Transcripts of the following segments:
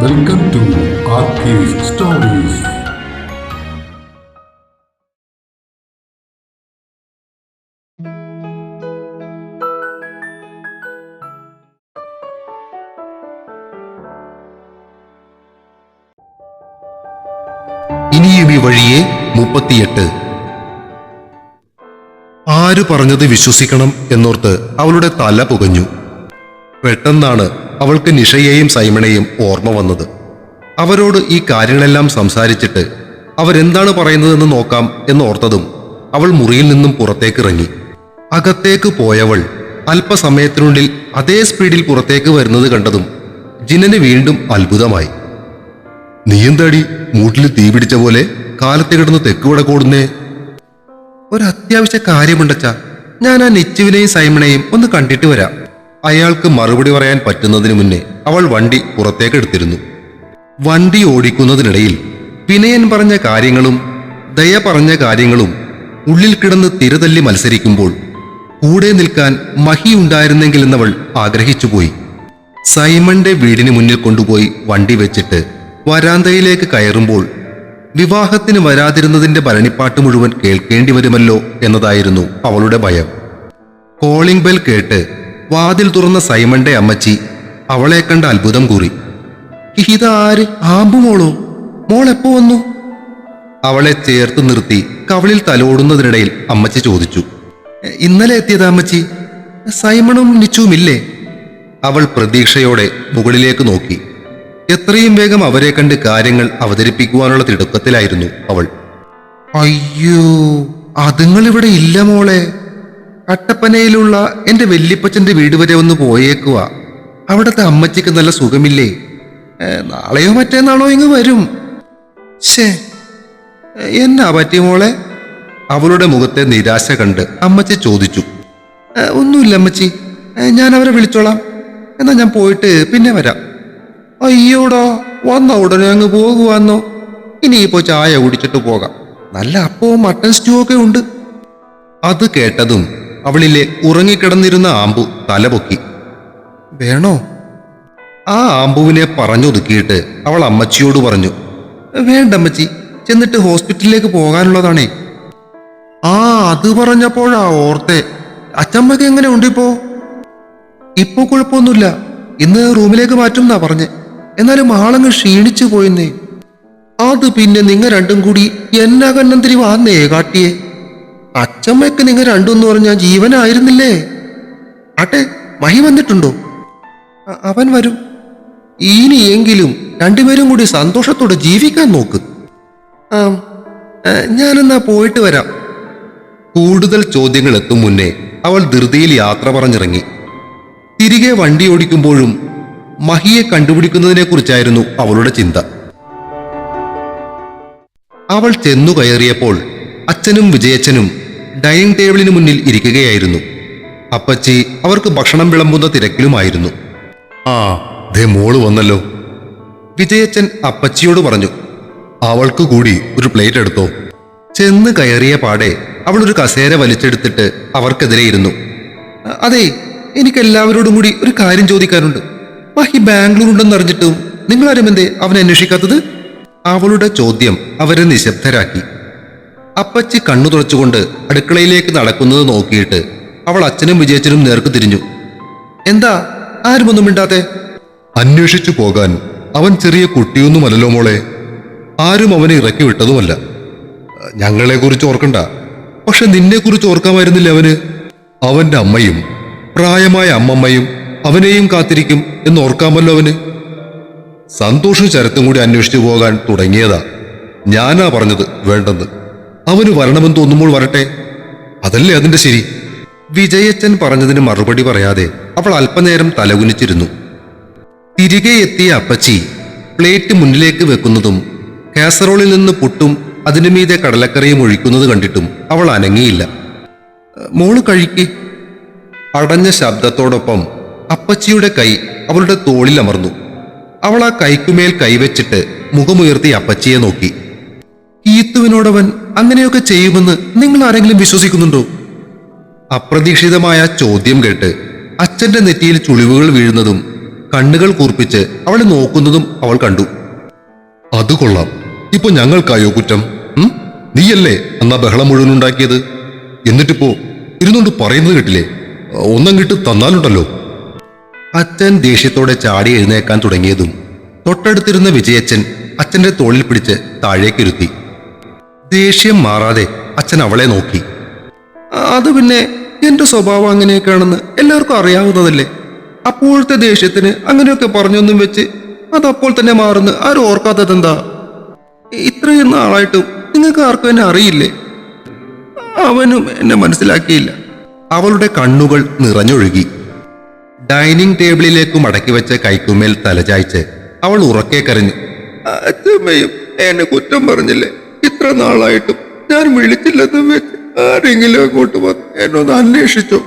Welcome to ആർക്കേസ് stories. ഇനിയും ഈ വഴിയെ 38. ആര് പറഞ്ഞത് വിശ്വസിക്കണം എന്നോർത്ത് അവളുടെ തല പുകഞ്ഞു. പെട്ടെന്നാണ് അവൾക്ക് നിഷയെയും സൈമണെയും ഓർമ്മ വന്നത്. അവരോട് ഈ കാര്യങ്ങളെല്ലാം സംസാരിച്ചിട്ട് അവരെന്താണ് പറയുന്നതെന്ന് നോക്കാം എന്നോർത്തതും അവൾ മുറിയിൽ നിന്നും പുറത്തേക്കിറങ്ങി. അകത്തേക്ക് പോയവൾ അല്പസമയത്തിനുള്ളിൽ അതേ സ്പീഡിൽ പുറത്തേക്ക് വരുന്നത് കണ്ടതും ജിനന് വീണ്ടും അത്ഭുതമായി. നീയെന്താടി മൂട്ടിൽ തീ പിടിച്ച പോലെ കാലത്ത് കിടന്ന് തെക്കുവടക്കോടുന്നേ? ഒരത്യാവശ്യ കാര്യമുണ്ടച്ചാ, ഞാൻ ആ നിച്ചുവിനെയും സൈമണെയും ഒന്ന് കണ്ടിട്ട് വരാം. അയാൾക്ക് മറുപടി പറയാൻ പറ്റുന്നതിന് മുന്നേ അവൾ വണ്ടി പുറത്തേക്കെടുത്തിരുന്നു. വണ്ടി ഓടിക്കുന്നതിനിടയിൽ വിനയൻ പറഞ്ഞ കാര്യങ്ങളും ദയ പറഞ്ഞ കാര്യങ്ങളും ഉള്ളിൽ കിടന്ന് തിരതല്ലി മത്സരിക്കുമ്പോൾ കൂടെ നിൽക്കാൻ മഹി ഉണ്ടായിരുന്നെങ്കിൽ എന്നവൾ ആഗ്രഹിച്ചുപോയി. സൈമന്റെ വീടിന് മുന്നിൽ കൊണ്ടുപോയി വണ്ടി വെച്ചിട്ട് വരാന്തയിലേക്ക് കയറുമ്പോൾ വിവാഹത്തിന് വരാതിരുന്നതിന്റെ ഭരണിപ്പാട്ട് മുഴുവൻ കേൾക്കേണ്ടി വരുമല്ലോ എന്നതായിരുന്നു അവളുടെ ഭയം. കോളിംഗ് ബെൽ കേട്ട് വാതിൽ തുറന്ന സൈമന്റെ അമ്മച്ചി അവളെ കണ്ട അത്ഭുതം കൂറി. ഇതാര്? ആമ്പുമോളോ? മോൾ എപ്പോ വന്നു? അവളെ ചേർത്ത് നിർത്തി കവളിൽ തലോടുന്നതിനിടയിൽ അമ്മച്ചി ചോദിച്ചു. ഇന്നലെ എത്തിയതാ അമ്മച്ചി. സൈമണും നിച്ചുമില്ലേ? അവൾ പ്രതീക്ഷയോടെ മുകളിലേക്ക് നോക്കി. എത്രയും വേഗം അവരെ കണ്ട് കാര്യങ്ങൾ അവതരിപ്പിക്കുവാനുള്ള തിടുക്കത്തിലായിരുന്നു അവൾ. അയ്യോ, അതുങ്ങളിവിടെ ഇല്ല മോളെ. കട്ടപ്പനയിലുള്ള എന്റെ വല്യപ്പച്ചന്റെ വീട് വരെ ഒന്ന് പോയേക്കുവാ. അവിടത്തെ അമ്മച്ചിക്ക് നല്ല സുഖമില്ലേ? നാളെയോ മറ്റേന്നാളോ ഇങ്ങ് വരും. ശേ, എന്നാ പറ്റി മോളെ? അവളുടെ മുഖത്തെ നിരാശ കണ്ട് അമ്മച്ചി ചോദിച്ചു. ഒന്നുമില്ല അമ്മച്ചി, ഞാൻ അവരെ വിളിച്ചോളാം. എന്നാ ഞാൻ പോയിട്ട് പിന്നെ വരാം. അയ്യോടാ, വന്ന ഉടനെ അങ്ങ് പോകുവാന്നോ? ഇനിയിപ്പോ ചായ കുടിച്ചിട്ട് പോകാം. നല്ല അപ്പവും മട്ടൻ സ്റ്റൂ ഒക്കെ ഉണ്ട്. അത് കേട്ടതും അവളിലെ ഉറങ്ങിക്കിടന്നിരുന്ന ആമ്പു തലപൊക്കി. വേണോ? ആ ആമ്പുവിനെ പറഞ്ഞൊതുക്കിയിട്ട് അവൾ അമ്മച്ചിയോട് പറഞ്ഞു. വേണ്ടമ്മച്ചി, ചെന്നിട്ട് ഹോസ്പിറ്റലിലേക്ക് പോകാനുള്ളതാണേ. ആ, അത് പറഞ്ഞപ്പോഴാ ഓർത്തെ. അച്ചമ്മക്ക് എങ്ങനെ ഉണ്ട് ഇപ്പോ? ഇപ്പോ കുഴപ്പമൊന്നുമില്ല. ഇന്ന് റൂമിലേക്ക് മാറ്റും എന്നാ പറഞ്ഞേ. എന്നാലും ആളങ്ങ് ക്ഷീണിച്ചു പോയെന്നേ. അത് പിന്നെ നിങ്ങൾ രണ്ടും കൂടി എന്നാ കന്നന്തിരി വാന്നേ കാട്ടിയേ. അച്ചമ്മയ്ക്ക് നിങ്ങൾ രണ്ടും എന്ന് പറഞ്ഞാൽ ജീവനായിരുന്നില്ലേ? ആട്ടെ, മഹി വന്നിട്ടുണ്ടോ? അവൻ വരും. ഇനിയെങ്കിലും രണ്ടുപേരും കൂടി സന്തോഷത്തോടെ ജീവിക്കാൻ നോക്ക്. ഞാനെന്നാ പോയിട്ട് വരാം. കൂടുതൽ ചോദ്യങ്ങൾ എത്തും മുന്നേ അവൾ ധൃതിയിൽ യാത്ര പറഞ്ഞിറങ്ങി. തിരികെ വണ്ടി ഓടിക്കുമ്പോഴും മഹിയെ കണ്ടുപിടിക്കുന്നതിനെ കുറിച്ചായിരുന്നു അവളുടെ ചിന്ത. അവൾ ചെന്നു കയറിയപ്പോൾ അച്ഛനും വിജയച്ചനും ഡൈനിങ് ടേബിളിന് മുന്നിൽ ഇരിക്കുകയായിരുന്നു. അപ്പച്ചി അവർക്ക് ഭക്ഷണം വിളമ്പുന്ന തിരക്കിലുമായിരുന്നു. ആ, ദേ മോള് വന്നല്ലോ. വിജയച്ചൻ അപ്പച്ചിയോട് പറഞ്ഞു. അവൾക്ക് കൂടി ഒരു പ്ലേറ്റ് എടുത്തോ. ചെന്ന് കയറിയ പാടെ അവൾ ഒരു കസേര വലിച്ചെടുത്തിട്ട് അവർക്കെതിരെ ഇരുന്നു. അതെ, എനിക്ക് എല്ലാവരോടും കൂടി ഒരു കാര്യം ചോദിക്കാനുണ്ട്. മഹി ബാംഗ്ലൂർ ഉണ്ടെന്നറിഞ്ഞിട്ടും നിങ്ങളാരും എന്തേ അവനെ അന്വേഷിക്കാത്തത്? അവളുടെ ചോദ്യം അവരെ നിശബ്ദരാക്കി. അപ്പച്ചി കണ്ണു തുറച്ചുകൊണ്ട് അടുക്കളയിലേക്ക് നടക്കുന്നത് നോക്കിയിട്ട് അവൾ അച്ഛനും വിജയച്ചനും നേർക്ക് തിരിഞ്ഞു. എന്താ ആരും ഒന്നും മിണ്ടാത്തെ? അന്വേഷിച്ചു പോകാൻ അവൻ ചെറിയ കുട്ടിയൊന്നുമല്ലോ മോളെ. ആരും അവനെ ഇറക്കി വിട്ടതുമല്ല. ഞങ്ങളെക്കുറിച്ച് ഓർക്കണ്ട, പക്ഷെ നിന്നെക്കുറിച്ച് ഓർക്കാമായിരുന്നില്ല അവന്. അവന്റെ അമ്മയും പ്രായമായ അമ്മമ്മയും അവനെയും കാത്തിരിക്കും എന്നോർക്കാമല്ലോ അവന്. സന്തോഷും ശരത്തും കൂടി അന്വേഷിച്ചു പോകാൻ തുടങ്ങിയതാ. ഞാനാ പറഞ്ഞത് വേണ്ടെന്ന്. അവന് വരണമെന്ന് തോന്നുമ്പോൾ വരട്ടെ, അതല്ലേ അതിന്റെ ശരി. വിജയച്ചൻ പറഞ്ഞതിന് മറുപടി പറയാതെ അവൾ അല്പനേരം തലകുനിച്ചിരുന്നു. തിരികെ എത്തിയ അപ്പച്ചി പ്ലേറ്റ് മുന്നിലേക്ക് വെക്കുന്നതും കാസറോളിൽ നിന്ന് പുട്ടും അതിനു മീതെ കടലക്കറിയും ഒഴിക്കുന്നത് കണ്ടിട്ടും അവൾ അനങ്ങിയില്ല. മോള് കഴിക്ക്. അടഞ്ഞ ശബ്ദത്തോടൊപ്പം അപ്പച്ചിയുടെ കൈ അവളുടെ തോളിൽ അമർന്നു. അവൾ ആ കൈക്കുമേൽ കൈവച്ചിട്ട് മുഖമുയർത്തി അപ്പച്ചിയെ നോക്കി. ഈത്തുവിനോടവൻ അങ്ങനെയൊക്കെ ചെയ്യുമെന്ന് നിങ്ങൾ ആരെങ്കിലും വിശ്വസിക്കുന്നുണ്ടോ? അപ്രതീക്ഷിതമായ ചോദ്യം കേട്ട് അച്ഛന്റെ നെറ്റിയിൽ ചുളിവുകൾ വീഴുന്നതും കണ്ണുകൾ കൂർപ്പിച്ച് അവളെ നോക്കുന്നതും അവൾ കണ്ടു. അത് കൊള്ളാം, ഇപ്പൊ ഞങ്ങൾക്കായോ കുറ്റം? നീയല്ലേ അന്നാ ബഹളം മുഴുവൻ ഉണ്ടാക്കിയത്? എന്നിട്ടിപ്പോ ഇരുന്നുകൊണ്ട് പറയുന്നത് കേട്ടില്ലേ? ഒന്നങ്ങിട്ട് തന്നാലുണ്ടല്ലോ. അച്ഛൻ ദേഷ്യത്തോടെ ചാടി എഴുന്നേക്കാൻ തുടങ്ങിയതും തൊട്ടടുത്തിരുന്ന വിജയച്ചൻ അച്ഛന്റെ തോളിൽ പിടിച്ച് താഴേക്കിരുത്തി. ദേഷ്യം മാറാതെ അച്ഛൻ അവളെ നോക്കി. അത് പിന്നെ എന്റെ സ്വഭാവം അങ്ങനെയൊക്കെയാണെന്ന് എല്ലാവർക്കും അറിയാവുന്നതല്ലേ. അപ്പോഴത്തെ ദേഷ്യത്തിന് അങ്ങനെയൊക്കെ പറഞ്ഞൊന്നും വെച്ച് അതപ്പോൾ തന്നെ മാറുന്ന ആരും ഓർക്കാത്തതെന്താ? ഇത്രയും നാളായിട്ടും നിങ്ങൾക്ക് ആർക്കും എന്നെ അറിയില്ലേ? അവനും എന്നെ മനസ്സിലാക്കിയില്ല. അവളുടെ കണ്ണുകൾ നിറഞ്ഞൊഴുകി. ഡൈനിങ് ടേബിളിലേക്ക് മടക്കി വെച്ച കൈക്കുമേൽ തലചായ്ച്ച് അവൾ ഉറക്കെ കരഞ്ഞു. അച്ഛമ്മയും എന്നെ കുറ്റം പറഞ്ഞില്ലേ? ഇത്ര നാളായിട്ടും ഞാൻ വിളിച്ചില്ലെന്ന് വെച്ച് ആരെങ്കിലും അങ്ങോട്ട് വന്ന് എന്നൊന്ന് അന്വേഷിച്ചോ?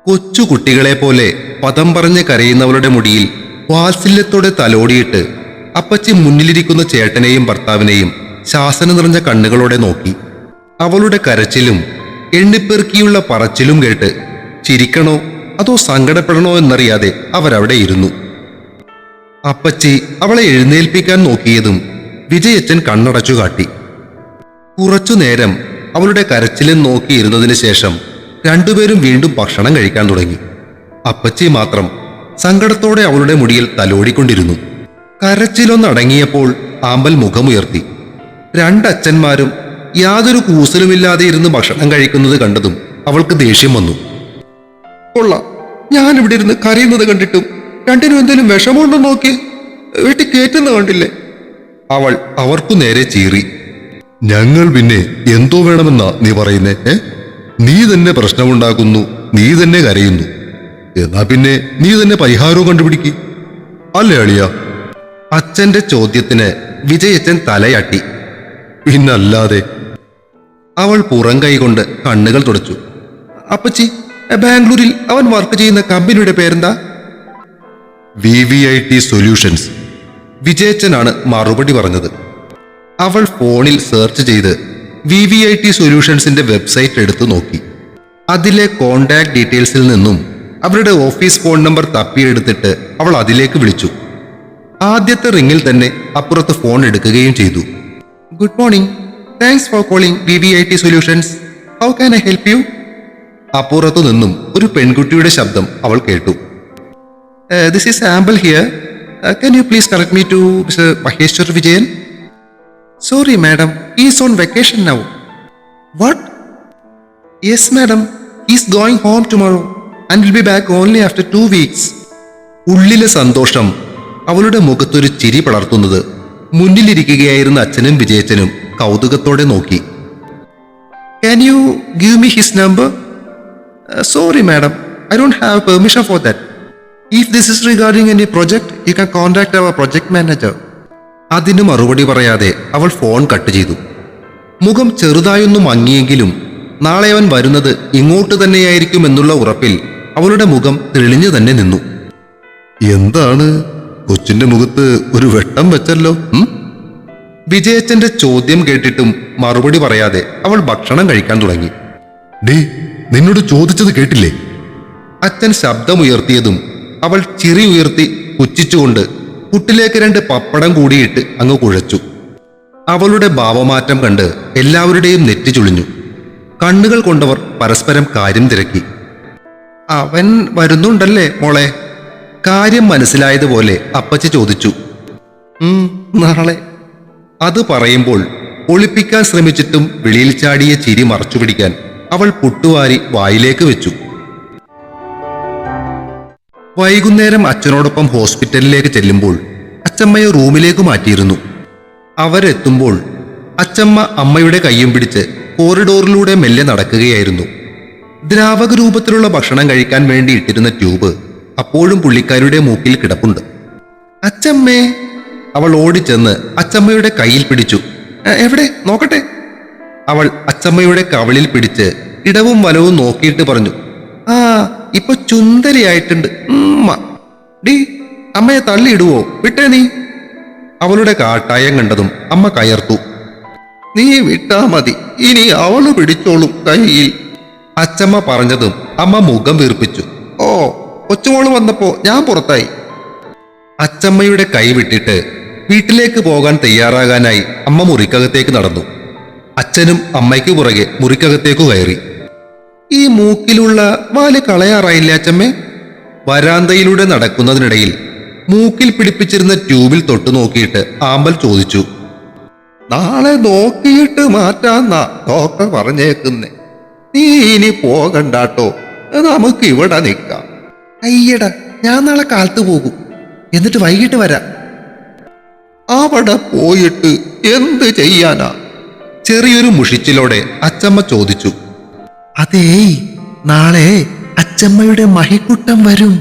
കൊച്ചു കുട്ടികളെ പോലെ പദം പറഞ്ഞ് കരയുന്നവളുടെ മുടിയിൽ വാത്സല്യത്തോടെ തലോടിയിട്ട് അപ്പച്ചി മുന്നിലിരിക്കുന്ന ചേട്ടനെയും ഭർത്താവിനെയും ശാസന നിറഞ്ഞ കണ്ണുകളോടെ നോക്കി. അവളുടെ കരച്ചിലും എണ്ണിപ്പെറുക്കിയുള്ള പറച്ചിലും കേട്ട് ചിരിക്കണോ അതോ സങ്കടപ്പെടണോ എന്നറിയാതെ അവരവിടെ ഇരുന്നു. അപ്പച്ചി അവളെ എഴുന്നേൽപ്പിക്കാൻ നോക്കിയതും വിജയച്ചൻ കണ്ണടച്ചു കാട്ടി. കുറച്ചുനേരം അവളുടെ കരച്ചിലും നോക്കിയിരുന്നതിന് ശേഷം രണ്ടുപേരും വീണ്ടും ഭക്ഷണം കഴിക്കാൻ തുടങ്ങി. അപ്പച്ചി മാത്രം സങ്കടത്തോടെ അവളുടെ മുടിയിൽ തലോടിക്കൊണ്ടിരുന്നു. കരച്ചിലൊന്നടങ്ങിയപ്പോൾ ആമ്പൽ മുഖമുയർത്തി. രണ്ടച്ഛന്മാരും യാതൊരു കൂസലുമില്ലാതെ ഇരുന്ന് ഭക്ഷണം കഴിക്കുന്നത് കണ്ടതും അവൾക്ക് ദേഷ്യം വന്നു. കൊള്ളാം, ഞാനിവിടെ ഇരുന്ന് കരയുന്നത് കണ്ടിട്ടും രണ്ടിനും എന്തെങ്കിലും വിഷമമുണ്ടോ നോക്കി വീട്ടിൽ കയറ്റുന്ന കണ്ടില്ലേ? അവൾ അവർക്കു നേരെ ചീറി. ഞങ്ങൾ പിന്നെ എന്തോ വേണമെന്നാ നീ പറയുന്നേ? നീ തന്നെ പ്രശ്നമുണ്ടാക്കുന്നു, നീ തന്നെ കരയുന്നു. എന്നാ പിന്നെ നീ തന്നെ പരിഹാരവും കണ്ടുപിടിക്ക്, അല്ലേ അളിയ? അച്ഛന്റെ ചോദ്യത്തിന് വിജയച്ചൻ തലയാട്ടി. പിന്നല്ലാതെ. അവൾ പുറം കൈകൊണ്ട് കണ്ണുകൾ തുടച്ചു. അപ്പച്ചി, ബാംഗ്ലൂരിൽ അവൻ വർക്ക് ചെയ്യുന്ന കമ്പനിയുടെ പേരെന്താ? VVIT solutions. വിജയച്ചനാണ് മറുപടി പറഞ്ഞത്. അവൾ ഫോണിൽ സെർച്ച് ചെയ്ത് VVIT സൊല്യൂഷൻസിന്റെ വെബ്സൈറ്റ് എടുത്തു നോക്കി. അതിലെ കോണ്ടാക്ട് ഡീറ്റെയിൽസിൽ നിന്നും അവരുടെ ഓഫീസ് ഫോൺ നമ്പർ തപ്പിയെടുത്തിട്ട് അവൾ അതിലേക്ക് വിളിച്ചു. ആദ്യത്തെ റിങ്ങിൽ തന്നെ അപ്പുറത്ത് ഫോൺ എടുക്കുകയും ചെയ്തു. Good morning, thanks for calling VVIT solutions. How can I help you? അപ്പുറത്തു നിന്നും ഒരു പെൺകുട്ടിയുടെ ശബ്ദം അവൾ കേട്ടു. This is Ambal here. Can you please connect me to Mr. Maheshwar Vijayan? Sorry, madam. He is on vacation now. What? Yes, madam. He is going home tomorrow and will be back only after 2 weeks. ഉള്ളിലെ സന്തോഷം അവളുടെ മുഖത്തൊരു ചിരി പടർത്തുന്നത് മുന്നിലിരിക്കുകയായിരുന്ന അച്ഛനും വിജയച്ചനും കൗതുകത്തോടെ നോക്കി. Can you give me his number? Sorry, madam. I don't have permission for that. If this is regarding any project, you can contact our project manager. അതിന് മറുപടി പറയാതെ അവൾ ഫോൺ കട്ട് ചെയ്തു. മുഖം ചെറുതായൊന്നും മങ്ങിയെങ്കിലും നാളെ അവൻ വരുന്നത് ഇങ്ങോട്ട് തന്നെയായിരിക്കും എന്നുള്ള ഉറപ്പിൽ അവളുടെ മുഖം തെളിഞ്ഞു തന്നെ നിന്നു. എന്താണ് കൊച്ചിന്റെ മുഖത്ത് ഒരു വെട്ടം വെച്ചല്ലോ? വിജയച്ചന്റെ ചോദ്യം കേട്ടിട്ടും മറുപടി പറയാതെ അവൾ ഭക്ഷണം കഴിക്കാൻ തുടങ്ങി. ഡേ, നിന്നോട് ചോദിച്ചത് കേട്ടില്ലേ? അച്ഛൻ ശബ്ദമുയർത്തിയതും അവൾ ചിരി ഉയർത്തി പുച്ഛിച്ചുകൊണ്ട് പുട്ടിലേക്ക് 2 പപ്പടം കൂടിയിട്ട് അങ്ങ് കുഴച്ചു. അവളുടെ ഭാവമാറ്റം കണ്ട് എല്ലാവരുടെയും നെറ്റി ചുളിഞ്ഞു. കണ്ണുകൾ കൊണ്ടവർ പരസ്പരം കാര്യം തിരക്കി. അവൻ വരുന്നുണ്ടല്ലേ മോളെ? കാര്യം മനസ്സിലായതുപോലെ അപ്പച്ചി ചോദിച്ചു. നാളെ. അത് പറയുമ്പോൾ ഒളിപ്പിക്കാൻ ശ്രമിച്ചിട്ടും വെളിയിൽ ചാടിയ ചിരി മറച്ചുപിടിക്കാൻ അവൾ പുട്ടുവാരി വായിലേക്ക് വെച്ചു. വൈകുന്നേരം അച്ഛനോടൊപ്പം ഹോസ്പിറ്റലിലേക്ക് ചെല്ലുമ്പോൾ അച്ചമ്മയെ റൂമിലേക്ക് മാറ്റിയിരുന്നു. അവരെത്തുമ്പോൾ അച്ചമ്മ അമ്മയുടെ കയ്യും പിടിച്ച് കോറിഡോറിലൂടെ മെല്ലെ നടക്കുകയായിരുന്നു. ദ്രാവക രൂപത്തിലുള്ള ഭക്ഷണം കഴിക്കാൻ വേണ്ടി ഇട്ടിരുന്ന ട്യൂബ് അപ്പോഴും പുള്ളിക്കാരുടെ മൂക്കിൽ കിടപ്പുണ്ട്. അച്ചമ്മേ! അവൾ ഓടിച്ചെന്ന് അച്ചമ്മയുടെ കയ്യിൽ പിടിച്ചു. എവിടെ നോക്കട്ടെ? അവൾ അച്ചമ്മയുടെ കവളിൽ പിടിച്ച് ഇടവും വലവും നോക്കിയിട്ട് പറഞ്ഞു. ഇപ്പൊ ചുന്ദരിയായിട്ടുണ്ട്. ഡി, അമ്മയെ തള്ളിയിടുവോ? വിട്ടേ നീ. അവളുടെ കാട്ടായം കണ്ടതും അമ്മ കയർത്തു. നീ വിട്ടാ മതി, ഇനി അവള് പിടിച്ചോളും കയ്യിൽ. അച്ചമ്മ പറഞ്ഞതും അമ്മ മുഖം വീർപ്പിച്ചു. ഓ, കൊച്ചുമോള് വന്നപ്പോ ഞാൻ പുറത്തായി. അച്ചമ്മയുടെ കൈ വിട്ടിട്ട് വീട്ടിലേക്ക് പോകാൻ തയ്യാറാകാനായി അമ്മ മുറിക്കകത്തേക്ക് നടന്നു. അച്ഛനും അമ്മയ്ക്ക് പുറകെ മുറിക്കകത്തേക്കു കയറി. ഈ മൂക്കിലുള്ള വാല് കളയാറായില്ലേ അച്ചമ്മേ? വരാന്തയിലൂടെ നടക്കുന്നതിനിടയിൽ മൂക്കിൽ പിടിപ്പിച്ചിരുന്ന ട്യൂബിൽ തൊട്ടു നോക്കിയിട്ട് ആമ്പൽ ചോദിച്ചു. നാളെ നോക്കിയിട്ട് മാറ്റാന്നാ ഡോക്ടർ പറഞ്ഞേക്കുന്നേ. നീ ഇനി പോകണ്ടാട്ടോ, നമുക്ക് ഇവിടെ നിൽക്കാം. അയ്യട, ഞാൻ നാളെ കാലത്ത് പോകും, എന്നിട്ട് വൈകിട്ട് വരാം. അവിടെ പോയിട്ട് എന്ത് ചെയ്യാനാ? ചെറിയൊരു മുഷിച്ചിലോടെ അച്ചമ്മ ചോദിച്ചു. അതേയ്, നാളെ അച്ചമ്മയുടെ മഹിക്കുട്ടം വരും.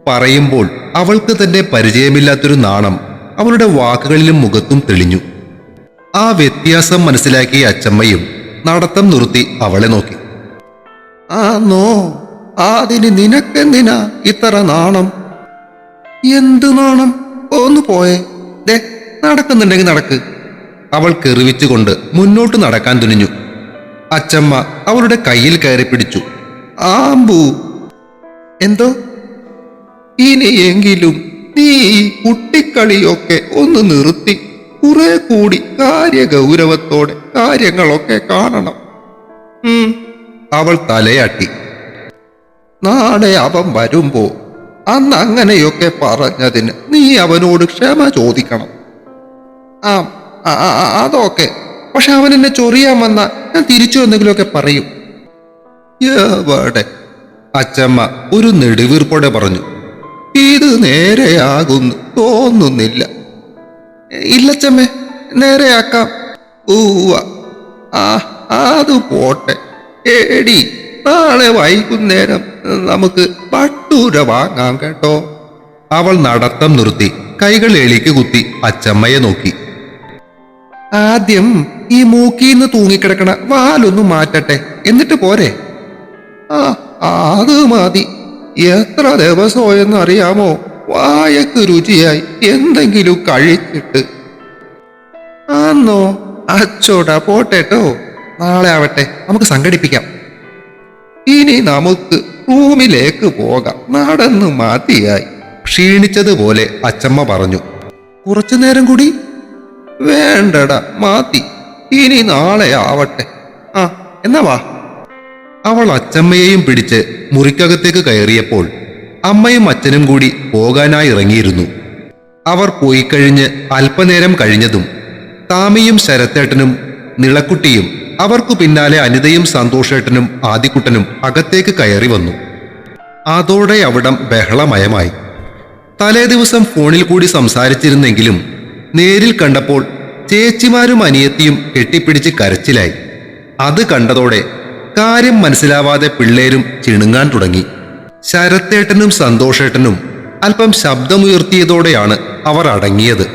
പറയുമ്പോൾ അവൾക്ക് തന്നെ പരിചയമില്ലാത്തൊരു നാണം അവളുടെ വാക്കുകളിലും മുഖത്തും തെളിഞ്ഞു. ആ വ്യത്യാസം മനസ്സിലാക്കിയ അച്ചമ്മയും നടത്തം നിർത്തി അവളെ നോക്കി. ആന്നോ? അതിന് നിനക്കെന്തിനാ ഇത്ര നാണം? എന്ത് നാണം? ഒന്ന് പോയേ, ദേ നടക്കുന്നുണ്ടെങ്കിൽ നടക്ക്. അവൾ കെറിവിച്ചുകൊണ്ട് മുന്നോട്ട് നടക്കാൻ തുനിഞ്ഞു. അച്ചമ്മ അവളുടെ കയ്യിൽ കയറി പിടിച്ചു. ആമ്പു, എന്തോ? ഇനിയെങ്കിലും നീ കുട്ടിക്കളിയൊക്കെ ഒന്ന് നിർത്തി കുറെ കൂടി കാര്യഗൗരവത്തോടെ കാര്യങ്ങളൊക്കെ കാണണം. അവൾ തലയാട്ടി. നാളെ അവൻ വരുമ്പോ അന്ന് അങ്ങനെയൊക്കെ പറഞ്ഞതിന് നീ അവനോട് ക്ഷമ ചോദിക്കണം. അതൊക്കെ, പക്ഷെ അവൻ എന്നെ ചൊറിയാൻ വന്ന ഞാൻ തിരിച്ചു എന്തെങ്കിലുമൊക്കെ പറയും. എവിടെ? അച്ചമ്മ ഒരു നെടുവീർപ്പോടെ പറഞ്ഞു. ഇത് നേരെയാകുന്നു തോന്നുന്നില്ല. ഇല്ലച്ചമ്മേ, നേരെയാക്കാം. അത് പോട്ടെ. എടി, നാളെ വൈകുന്നേരം നമുക്ക് ഭട്ടൂര വാങ്ങാം കേട്ടോ. അവൾ നടത്തം നിർത്തി കൈകൾ എളിക്ക് കുത്തി അച്ചമ്മയെ നോക്കി. ആദ്യം ഈ മൂക്കീന്ന് തൂങ്ങിക്കിടക്കണ വാലൊന്നു മാറ്റട്ടെ, എന്നിട്ട് പോരെ? അത് മതി. എത്ര ദിവസമെന്നറിയാമോ വായക്ക് രുചിയായി എന്തെങ്കിലും കഴിച്ചിട്ട്? ആന്നോ? അച്ചോടാ, പോട്ടെട്ടോ. നാളെ ആവട്ടെ, നമുക്ക് സംഘടിപ്പിക്കാം. ഇനി നമുക്ക് റൂമിലേക്ക് പോകാം, നടന്നു മതിയായി. ക്ഷീണിച്ചതുപോലെ അച്ചമ്മ പറഞ്ഞു. കുറച്ചു നേരം കൂടി? വേണ്ടടാ, മതി. ഇനി നാളെ ആവട്ടെ. എന്നാ വാ. അവൾ അച്ചമ്മയെയും പിടിച്ച് മുറിക്കകത്തേക്ക് കയറിയപ്പോൾ അമ്മയും അച്ഛനും കൂടി പോകാനായി ഇറങ്ങിയിരുന്നു. അവർ പോയി കഴിഞ്ഞ് അല്പനേരം കഴിഞ്ഞതും താമിയും ശരത്തേട്ടനും നിളക്കുട്ടിയും അവർക്കു പിന്നാലെ അനിതയും സന്തോഷേട്ടനും ആദിക്കുട്ടനും അകത്തേക്ക് കയറി വന്നു. അതോടെ അവിടം ബഹളമയമായി. തലേ ദിവസം ഫോണിൽ കൂടി സംസാരിച്ചിരുന്നെങ്കിലും നേരിൽ കണ്ടപ്പോൾ ചേച്ചിമാരും അനിയത്തിയും കെട്ടിപ്പിടിച്ച് കരച്ചിലായി. അത് കണ്ടതോടെ കാര്യം മനസ്സിലാവാതെ പിള്ളേരും ചിണുങ്ങാൻ തുടങ്ങി. ശരത്തേട്ടനും സന്തോഷേട്ടനും അല്പം ശബ്ദമുയർത്തിയതോടെയാണ് അവർ അടങ്ങിയത്.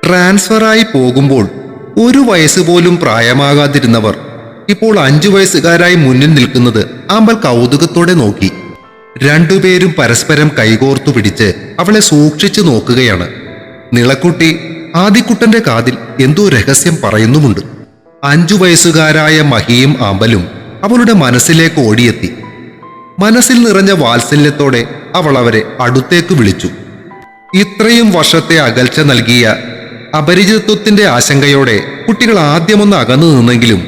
ട്രാൻസ്ഫറായി പോകുമ്പോൾ 1 വയസ്സ് പോലും പ്രായമാകാതിരുന്നവർ ഇപ്പോൾ 5 വയസ്സുകാരായി മുന്നിൽ നിൽക്കുന്നത് ആമ്പൽ കൗതുകത്തോടെ നോക്കി. രണ്ടുപേരും പരസ്പരം കൈകോർത്തു പിടിച്ച് അവളെ സൂക്ഷിച്ചു നോക്കുകയാണ്. നിളക്കുട്ടി ആദിക്കുട്ടന്റെ കാതിൽ എന്തോ രഹസ്യം പറയുന്നുമുണ്ട്. 5 വയസ്സുകാരായ മഹിയും ആമ്പലും അവളുടെ മനസ്സിലേക്ക് ഓടിയെത്തി. മനസ്സിൽ നിറഞ്ഞ വാത്സല്യത്തോടെ അവൾ അവരെ അടുത്തേക്ക് വിളിച്ചു. ഇത്രയും വർഷത്തെ അകൽച്ച നൽകിയ അപരിചിതത്വത്തിന്റെ ആശങ്കയോടെ കുട്ടികൾ ആദ്യമൊന്ന് അകന്നു നിന്നെങ്കിലും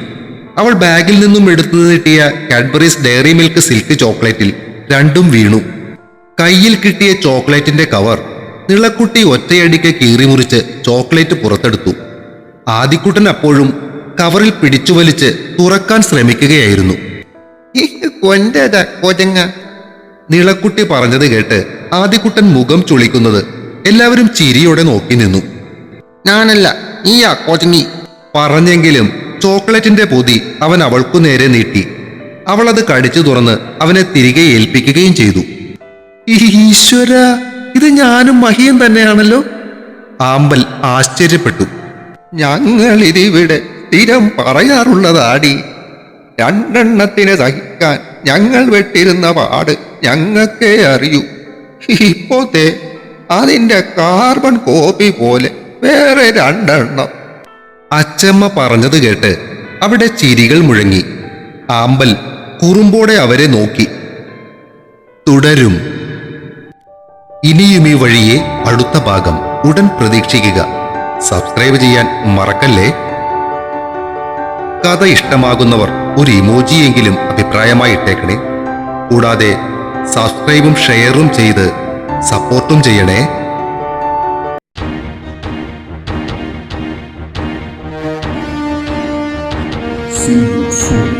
അവൾ ബാഗിൽ നിന്നും എടുത്തു നീട്ടിയ കാഡ്ബറീസ് ഡയറി മിൽക്ക് സിൽക്ക് ചോക്ലേറ്റിൽ രണ്ടും വീണു. കയ്യിൽ കിട്ടിയ ചോക്ലേറ്റിന്റെ കവർ നിളക്കുട്ടി ഒറ്റയടിക്ക് കീറിമുറിച്ച് ചോക്ലേറ്റ് പുറത്തെടുത്തു. ആദിക്കുട്ടൻ അപ്പോഴും കവറിൽ പിടിച്ചു വലിച്ച് തുറക്കാൻ ശ്രമിക്കുകയായിരുന്നു. നിളക്കുട്ടി പറഞ്ഞത് കേട്ട് ആദിക്കുട്ടൻ മുഖം ചുളിക്കുന്നത് എല്ലാവരും ചിരിയോടെ നോക്കി നിന്നു. ഞാനല്ല, നീയാ കൊച്ചങ്ങി പറഞ്ഞെങ്കിലും ചോക്ലേറ്റിന്റെ പൊതി അവൻ അവൾക്കു നേരെ നീട്ടി. അവൾ അത് കടിച്ചു തുറന്ന് അവനെ തിരികെ ഏൽപ്പിക്കുകയും ചെയ്തു. ഈശ്വര, ഇത് ഞാനും മഹിയും തന്നെയാണല്ലോ. ആമ്പൽ ആശ്ചര്യപ്പെട്ടു. ഞങ്ങളിതിവിടെ സ്ഥിരം പറയാറുള്ളതാടി. 2 എണ്ണത്തിന് സഹിക്കാൻ ഞങ്ങൾ വെട്ടിരുന്ന പാട് ഞങ്ങൾക്കേ അറിയൂ. ഇപ്പോത്തെ അതിന്റെ കാർബൺ കോപ്പി പോലെ വേറെ 2 എണ്ണം. അച്ചമ്മ പറഞ്ഞത് കേട്ട് അവിടെ ചിരികൾ മുഴങ്ങി. ആമ്പൽ കുറുമ്പോടെ അവരെ നോക്കി. തുടരും. ഇനിയും ഈ വഴിയെ അടുത്ത ഭാഗം ഉടൻ പ്രതീക്ഷിക്കുക. സബ്സ്ക്രൈബ് ചെയ്യാൻ മറക്കല്ലേ. കഥ ഇഷ്ടമാകുന്നവർ ഒരു ഇമോജിയെങ്കിലും അഭിപ്രായമായി ഇട്ടേക്കണേ. കൂടാതെ സബ്സ്ക്രൈബും ഷെയറും ചെയ്ത് സപ്പോർട്ടും ചെയ്യണേ. See you soon.